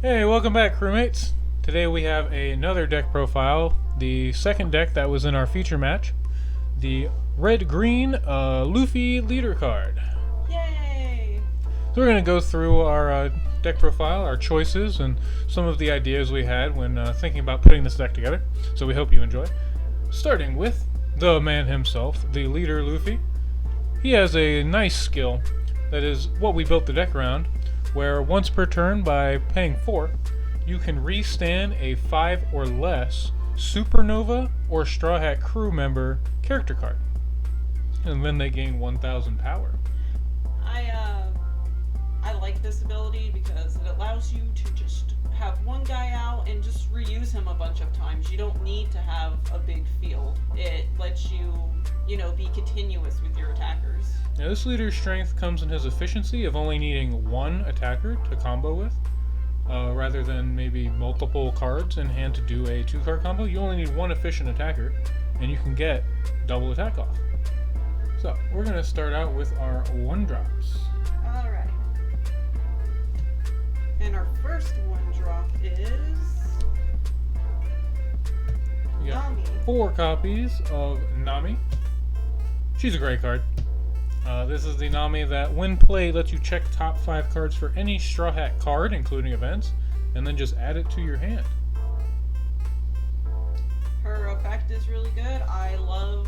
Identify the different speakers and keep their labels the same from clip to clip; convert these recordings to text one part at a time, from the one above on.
Speaker 1: Hey, welcome back, crewmates. Today we have another deck profile, the second deck that was in our feature match, the red-green Luffy Leader card.
Speaker 2: Yay!
Speaker 1: So we're going to go through our deck profile, our choices, and some of the ideas we had when thinking about putting this deck together. So we hope you enjoy. Starting with the man himself, the leader Luffy. He has a nice skill that is what we built the deck around, where once per turn, by paying 4, you can restand a 5 or less Supernova or Straw Hat crew member character card. And then they gain 1000 power.
Speaker 2: I like this ability because it allows you to just have one guy out and just reuse him a bunch of times. You don't need to have a big field. It lets you, be continuous with your attackers.
Speaker 1: Now, this leader's strength comes in his efficiency of only needing one attacker to combo with, rather than maybe multiple cards in hand to do a 2-card combo. You only need one efficient attacker, and you can get double attack off. So, we're going to start out with our 1-drops.
Speaker 2: Alright. And our first 1-drop is
Speaker 1: We got
Speaker 2: Nami.
Speaker 1: 4 copies of Nami. She's a great card. This is the Nami that, when played, lets you check top 5 cards for any Straw Hat card, including events, and then just add it to your hand.
Speaker 2: Her effect is really good. I love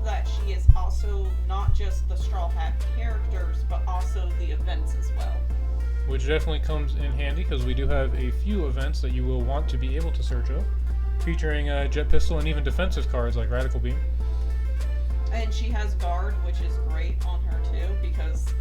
Speaker 2: that she is also not just the Straw Hat characters, but also the events as well.
Speaker 1: Which definitely comes in handy because we do have a few events that you will want to be able to search of, featuring Jet Pistol and even defensive cards like Radical Beam.
Speaker 2: And she has guard, which is great on her too, because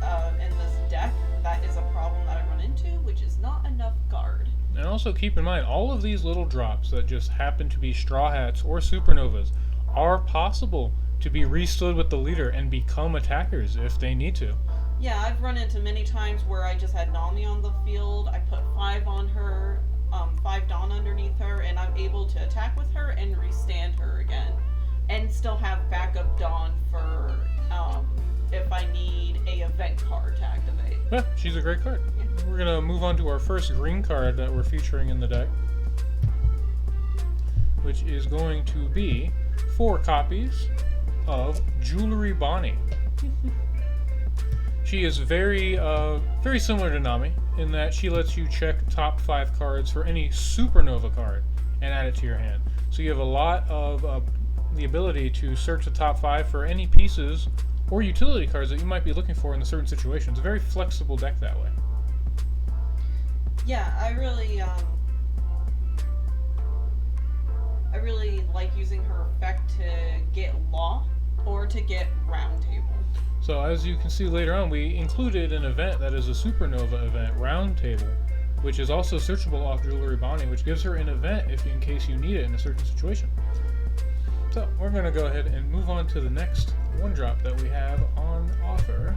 Speaker 2: in this deck, that is a problem that I run into, which is not enough guard.
Speaker 1: And also keep in mind, all of these little drops that just happen to be Straw Hats or Supernovas are possible to be restood with the leader and become attackers if they need to.
Speaker 2: Yeah, I've run into many times where I just had Nami on the field, I put 5 on her, 5 Dawn underneath her, and I'm able to attack with her and restand her again. And still have backup Dawn for if I need a event card to activate.
Speaker 1: Yeah, she's a great card.
Speaker 2: Yeah.
Speaker 1: We're going to move on to our first green card that we're featuring in the deck, which is going to be 4 copies of Jewelry Bonnie. She is very similar to Nami in that she lets you check top 5 cards for any Supernova card and add it to your hand. So you have a lot of the ability to search the top 5 for any pieces or utility cards that you might be looking for in a certain situation. It's a very flexible deck that way.
Speaker 2: Yeah, I really like using her effect to get Law or to get Round Table.
Speaker 1: So as you can see later on, we included an event that is a Supernova event, Round Table, which is also searchable off Jewelry Bonnie, which gives her an event in case you need it in a certain situation. So we're going to go ahead and move on to the next 1-drop that we have on offer,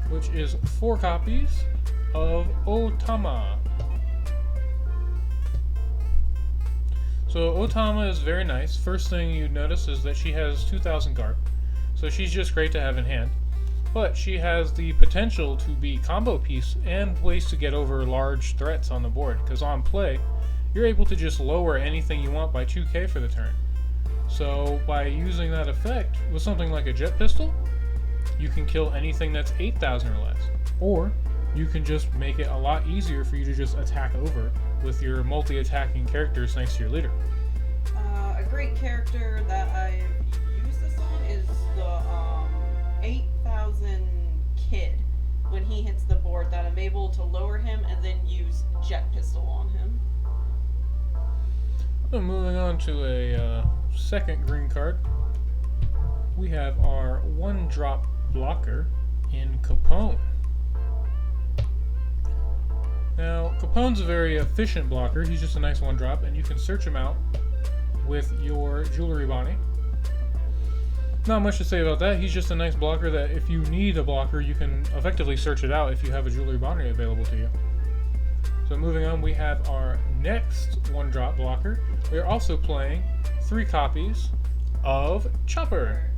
Speaker 1: which is 4 copies of Otama. So Otama is very nice. First thing you notice is that she has 2000 guard, so she's just great to have in hand. But she has the potential to be combo piece and ways to get over large threats on the board, because on play, you're able to just lower anything you want by 2k for the turn. So by using that effect with something like a Jet Pistol, you can kill anything that's 8,000 or less. Or you can just make it a lot easier for you to just attack over with your multi-attacking characters thanks to your leader.
Speaker 2: A great character that I've used this on is the 8,000 Kid. When he hits the board, that I'm able to lower him and then use Jet Pistol on him.
Speaker 1: So moving on to a second green card, we have our 1-drop blocker in Capone. Now, Capone's a very efficient blocker. He's just a nice 1-drop, and you can search him out with your Jewelry Bonnie. Not much to say about that. He's just a nice blocker that if you need a blocker, you can effectively search it out if you have a Jewelry Bonnie available to you. So moving on, we have our next 1-drop blocker. We are also playing 3 copies of Chopper.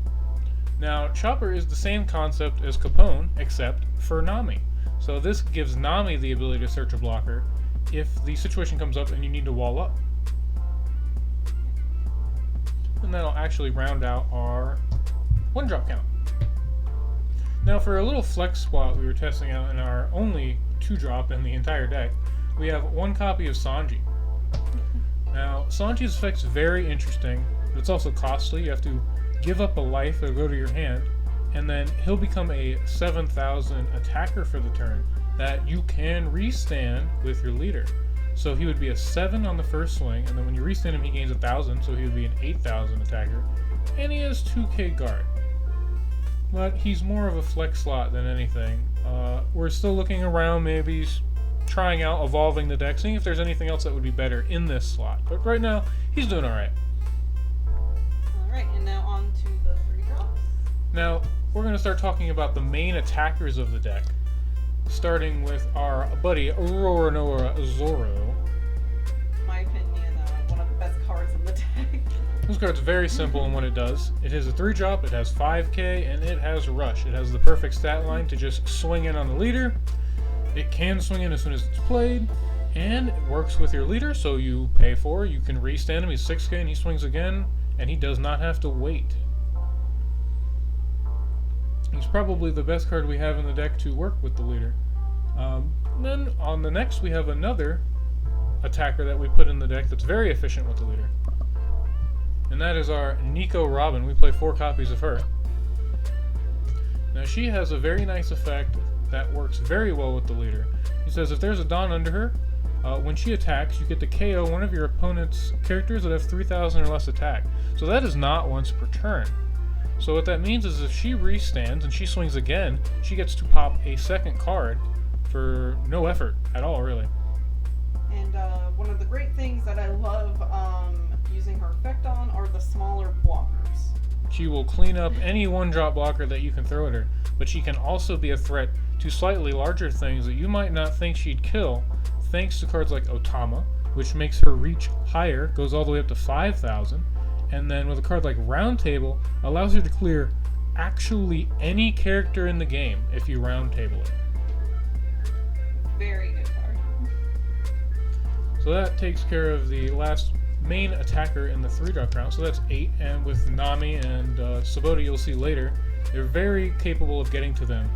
Speaker 1: Now, Chopper is the same concept as Capone, except for Nami. So this gives Nami the ability to search a blocker if the situation comes up and you need to wall up. And that'll actually round out our 1-drop count. Now for a little flex spot we were testing out in our only 2-drop in the entire deck, we have 1 copy of Sanji. Now Sanji's effect's very interesting, but it's also costly. You have to give up a life that'll go to your hand, and then he'll become a 7,000 attacker for the turn that you can restand with your leader. So he would be a 7 on the first swing, and then when you restand him he gains 1,000, so he would be an 8,000 attacker, and he has 2k guard. But he's more of a flex slot than anything. We're still looking around, maybe trying out, evolving the deck, seeing if there's anything else that would be better in this slot. But right now, he's doing alright.
Speaker 2: Alright, and now on to the 3 drops.
Speaker 1: Now, we're going to start talking about the main attackers of the deck, starting with our buddy Roronoa Zoro.
Speaker 2: In my opinion, one of the best cards in the deck.
Speaker 1: This card's very simple in what it does. It is a 3-drop, it has 5k, and it has Rush. It has the perfect stat line to just swing in on the leader. It can swing in as soon as it's played, and it works with your leader, so you pay for it. You can restand him, he's 6k, and he swings again, and he does not have to wait. He's probably the best card we have in the deck to work with the leader. Then on the next we have another attacker that we put in the deck that's very efficient with the leader. And that is our Nico Robin. We play 4 copies of her. Now she has a very nice effect that works very well with the leader. He says if there's a Dawn under her, when she attacks, you get to KO one of your opponent's characters that have 3,000 or less attack. So that is not once per turn. So what that means is if she restands and she swings again, she gets to pop a second card for no effort at all, really.
Speaker 2: And one of the great things that I love using her effect on are the smaller blockers.
Speaker 1: She will clean up any 1-drop blocker that you can throw at her, but she can also be a threat to slightly larger things that you might not think she'd kill, thanks to cards like Otama, which makes her reach higher, goes all the way up to 5,000, and then with a card like Round Table, allows her to clear actually any character in the game if you round table it.
Speaker 2: Very good card.
Speaker 1: So that takes care of the last main attacker in the 3-drop round, so that's 8, and with Nami and Sabota you'll see later, they're very capable of getting to them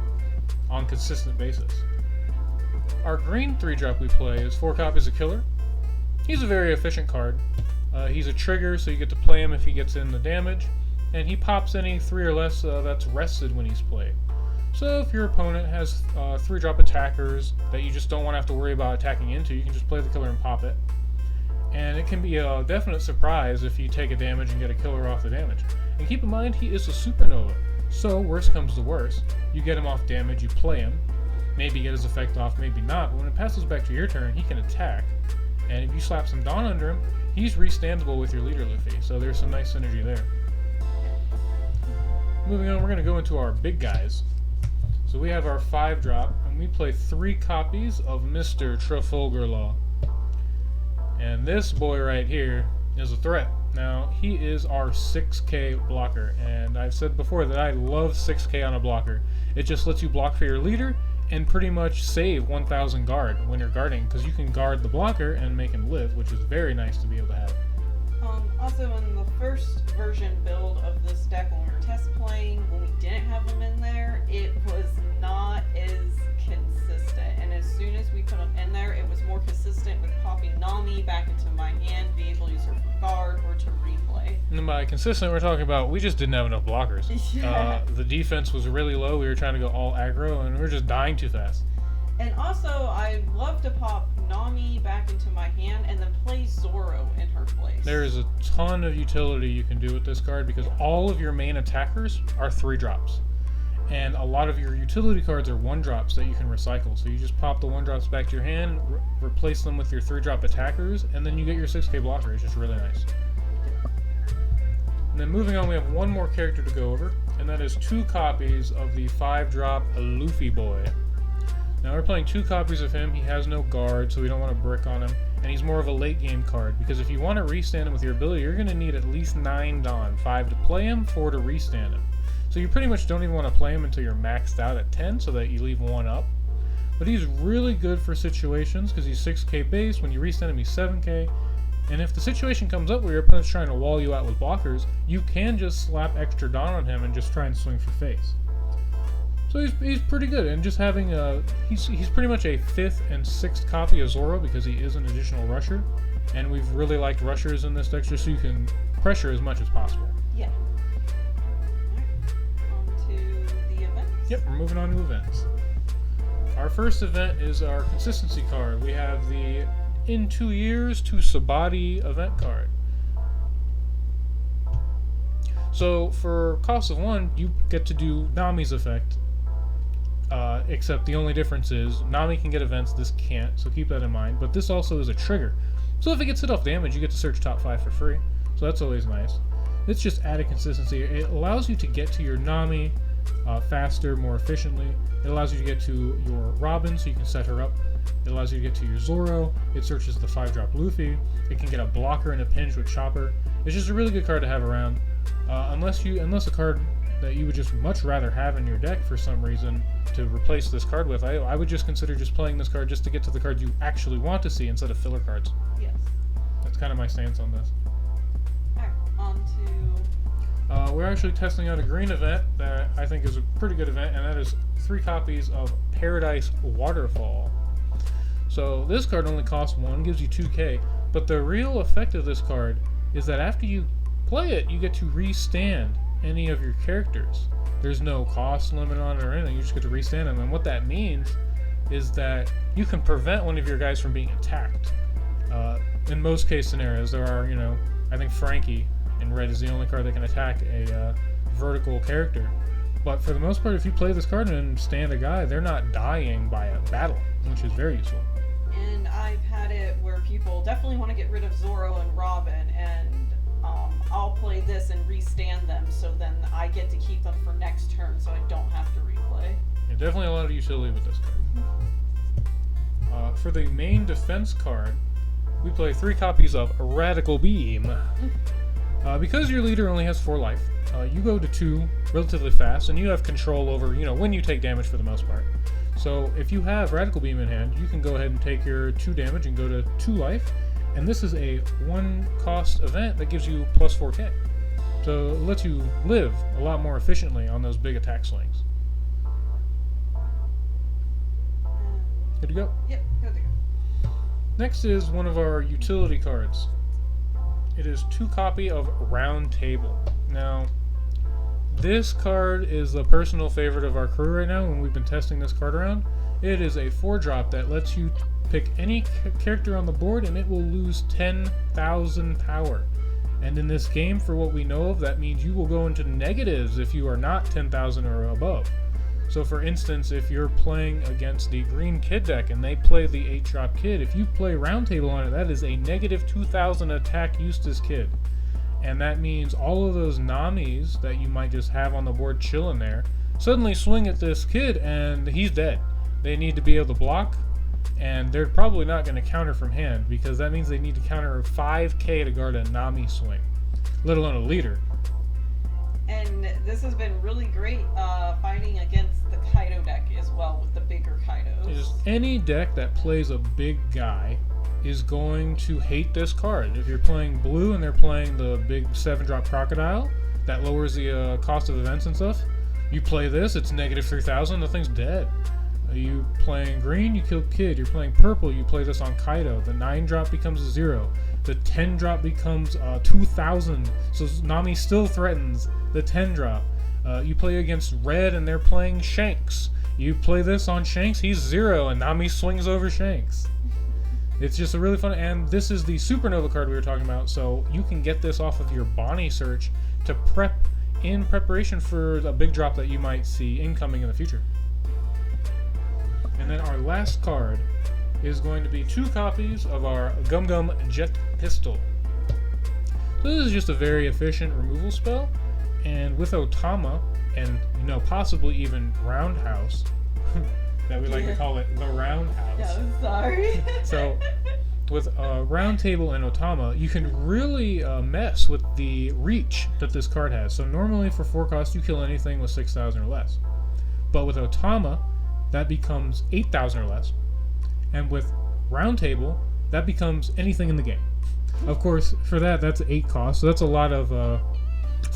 Speaker 1: on a consistent basis. Our green 3-drop we play is 4 copies of Killer. He's a very efficient card. He's a trigger, so you get to play him if he gets in the damage, and he pops any 3 or less that's rested when he's played. So if your opponent has 3-drop attackers that you just don't want to have to worry about attacking into, you can just play the Killer and pop it. And it can be a definite surprise if you take a damage and get a Killer off the damage. And keep in mind, he is a supernova, so worst comes to worst, you get him off damage, you play him, maybe get his effect off, maybe not, but when it passes back to your turn, he can attack. And if you slap some Dawn under him, he's restandable with your leader Luffy, so there's some nice synergy there. Moving on, we're going to go into our big guys. So we have our 5-drop, and we play 3 copies of Mr. Trafalgar Law. And this boy right here is a threat. Now, he is our 6k blocker, and I've said before that I love 6k on a blocker. It just lets you block for your leader and pretty much save 1,000 guard when you're guarding, because you can guard the blocker and make him live, which is very nice to be able to have.
Speaker 2: Also, in the first version build of this deck when we were test playing, when we didn't have him in there, it was not as consistent. And as soon as we put him in there, it was more consistent with popping Nami back into my hand, being able to use her for guard or to replay.
Speaker 1: And by consistent, we're talking about we just didn't have enough blockers.
Speaker 2: Yeah.
Speaker 1: The defense was really low. We were trying to go all aggro, and we were just dying too fast.
Speaker 2: And also, I love to pop Nami back into my hand and then play Zoro in her place.
Speaker 1: There is a ton of utility you can do with this card because all of your main attackers are 3-drops. And a lot of your utility cards are 1-drops that you can recycle. So you just pop the 1-drops back to your hand, replace them with your 3-drop attackers, and then you get your 6k blocker. It's just really nice. And then moving on, we have one more character to go over, and that is 2 copies of the 5-drop Luffy Boy. Now we're playing 2 copies of him. He has no guard, so we don't want to brick on him. And he's more of a late game card, because if you want to restand him with your ability, you're going to need at least 9 Dawn. 5 to play him, 4 to restand him. So you pretty much don't even want to play him until you're maxed out at 10, so that you leave 1 up. but he's really good for situations because he's 6k base. When you restand him, he's 7k. And if the situation comes up where your opponent's trying to wall you out with blockers, you can just slap extra Dawn on him and just try and swing for face. So he's pretty good, and just having he's pretty much a 5th and 6th copy of Zoro because he is an additional rusher, and we've really liked rushers in this deck just so you can pressure as much as possible.
Speaker 2: Yeah. Alright, on to the events.
Speaker 1: Yep, we're moving on to events. Our first event is our consistency card. We have the In 2 Years to Sabati event card. So for cost of 1, you get to do Nami's effect, except the only difference is Nami can get events, this can't, so keep that in mind. But this also is a trigger. So if it gets hit off damage, you get to search top 5 for free. So that's always nice. It's just added consistency. It allows you to get to your Nami faster, more efficiently. It allows you to get to your Robin so you can set her up. It allows you to get to your Zoro. It searches the 5-drop Luffy. It can get a blocker and a pinch with Chopper. It's just a really good card to have around. Unless a card that you would just much rather have in your deck for some reason to replace this card with, I would just consider just playing this card just to get to the cards you actually want to see instead of filler cards.
Speaker 2: Yes.
Speaker 1: That's kind of my stance on this.
Speaker 2: Alright, on to...
Speaker 1: We're actually testing out a green event that I think is a pretty good event, and that is 3 copies of Paradise Waterfall. So this card only costs 1, gives you 2k, but the real effect of this card is that after you play it, you get to restand any of your characters. There's no cost limit on it or anything, you just get to restand them, and what that means is that you can prevent one of your guys from being attacked. In most case scenarios, there are, I think Frankie in red is the only card that can attack a vertical character. But for the most part, if you play this card and stand a guy, they're not dying by a battle, which is very useful.
Speaker 2: And I've had it where people definitely want to get rid of Zoro and Robin, and I'll play this and restand them, so then I get to keep them for next turn, so I don't have to replay.
Speaker 1: Yeah, definitely a lot of utility with this card. For the main defense card, we play 3 copies of Radical Beam. Because your leader only has 4 life, you go to 2 relatively fast, and you have control over, when you take damage for the most part. So if you have Radical Beam in hand, you can go ahead and take your 2 damage and go to 2 life, and this is a 1 cost event that gives you plus 4k. So it lets you live a lot more efficiently on those big attack swings. Good to go?
Speaker 2: Yep, good to go.
Speaker 1: Next is one of our utility cards. It is 2 copy of Round Table. Now, this card is a personal favorite of our crew right now when we've been testing this card around. It is a 4-drop that lets you pick any character on the board and it will lose 10,000 power. And in this game, for what we know of, that means you will go into negatives if you are not 10,000 or above. So for instance, if you're playing against the green kid deck and they play the 8-drop kid, if you play Round Table on it, that is a negative 2,000 attack Eustace kid. And that means all of those Namis that you might just have on the board chilling there suddenly swing at this kid and he's dead. They need to be able to block, and they're probably not going to counter from hand because that means they need to counter 5k to guard a Nami swing, let alone a leader.
Speaker 2: And this has been really great fighting against the Kaido deck as well with the bigger Kaidos.
Speaker 1: Just any deck that plays a big guy is going to hate this card. If you're playing blue and they're playing the big 7-drop Crocodile, that lowers the cost of events and stuff. You play this, it's negative 3,000, the thing's dead. You playing green, you kill Kid. You're playing purple, you play this on Kaido. The 9-drop becomes a 0. The 10-drop becomes 2,000, so Nami still threatens the 10-drop. You play against red and they're playing Shanks. You play this on Shanks, he's 0, and Nami swings over Shanks. It's just a really fun, and this is the Supernova card we were talking about, so you can get this off of your Bonnie search to prep in preparation for a big drop that you might see incoming in the future. And then our last card is going to be 2 copies of our Gum Gum Jet Pistol. So this is just a very efficient removal spell, and with Otama, and possibly even Roundhouse, that we like to call it the Roundhouse.
Speaker 2: Yeah, I'm sorry.
Speaker 1: So with Round Table and Otama, you can really mess with the reach that this card has. So normally for 4 cost, you kill anything with 6,000 or less. But with Otama, that becomes 8,000 or less. And with round table, that becomes anything in the game. Of course, for that, that's 8 cost, so that's a lot of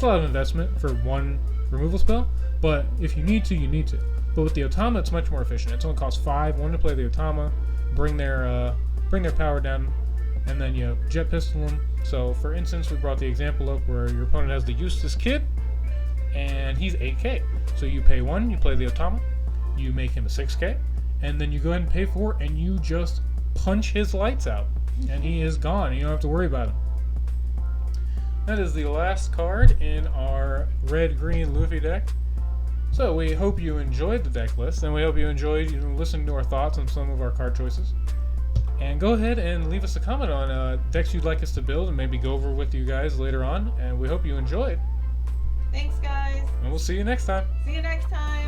Speaker 1: investment for one removal spell. But if you need to, you need to. But with the Otama, it's much more efficient. It only costs 5. 1 to play the Otama, bring their power down, and then you jet pistol them. So, for instance, we brought the example up where your opponent has the Eustace Kid, and he's 8k. So you pay 1, you play the Otama, you make him a 6k, and then you go ahead and pay 4, and you just punch his lights out, and he is gone. You don't have to worry about him. That is the last card in our red-green Luffy deck. So we hope you enjoyed the deck list, and we hope you enjoyed listening to our thoughts on some of our card choices. And go ahead and leave us a comment on decks you'd like us to build and maybe go over with you guys later on. And we hope you enjoyed.
Speaker 2: Thanks, guys.
Speaker 1: And we'll see you next time.
Speaker 2: See you next time.